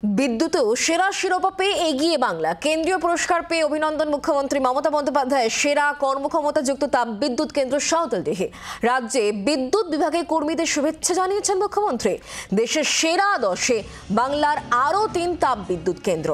বিদ্যুতেও সেরা শিরোপা পেয়ে এগিয়ে বাংলা। কেন্দ্রীয় পুরস্কার পেয়ে অভিনন্দন মুখ্যমন্ত্রী মমতা বন্দ্যোপাধ্যায়। সেরা কর্মক্ষমতাযুক্ত তাপবিদ্যুৎ কেন্দ্র সাঁওতালডিহি। রাজ্যে বিদ্যুৎ বিভাগের কর্মীদের শুভেচ্ছা জানিয়েছেন মুখ্যমন্ত্রী। দেশের সেরা 10-এ বাংলার আরও 3 তাপবিদ্যুৎ কেন্দ্র।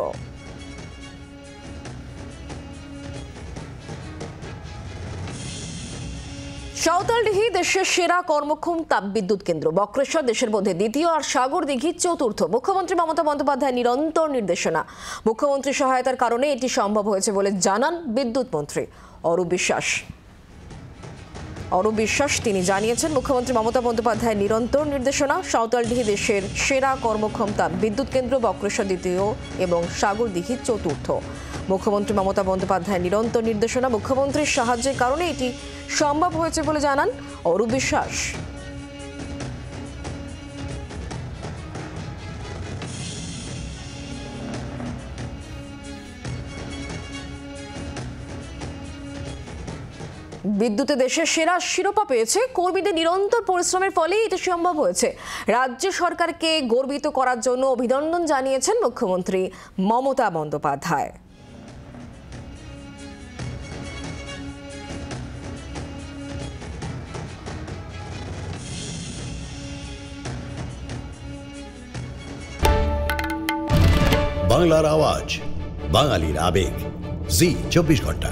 সাঁওতালডিহি দেশের সেরা কর্মক্ষম তাপবিদ্যুৎ কেন্দ্র। বক্রেশ্বর দেশের মধ্যে দ্বিতীয় আর সাগরদিঘি চতুর্থ। মুখ্যমন্ত্রী মমতা বন্দ্যোপাধ্যায় নিরন্তর নির্দেশনা, মুখ্যমন্ত্রীর সহায়তার কারণে এটি সম্ভব হয়েছে বলে জানান বিদ্যুৎ মন্ত্রী অরূপ বিশ্বাস। তিনি জানিয়েছেন, মুখ্যমন্ত্রী মমতা বন্দ্যোপাধ্যায়ের নিরন্তর নির্দেশনা। সাঁওতালডিহি দেশের সেরা কর্মক্ষম তাপবিদ্যুৎ কেন্দ্র, বক্রেশ্বর দ্বিতীয় এবং সাগরদিঘি চতুর্থ। মুখ্যমন্ত্রী মমতা বন্দ্যোপাধ্যায়ের নিরন্তর নির্দেশনা, মুখ্যমন্ত্রীর সাহায্যের কারণে এটি সম্ভব হয়েছে বলে জানান অরূপ বিশ্বাস। বিদ্যুতে দেশের সেরা শিরোপা পেয়েছে। কর্মীদের নিরন্তর পরিশ্রমের ফলেই এটি সম্ভব হয়েছে। রাজ্য সরকারকে গর্বিত করার জন্য অভিনন্দন জানিয়েছেন মুখ্যমন্ত্রী মমতা বন্দ্যোপাধ্যায়। বাংলার আওয়াজ, বাঙালির আবেগ, জি 24 ঘন্টা।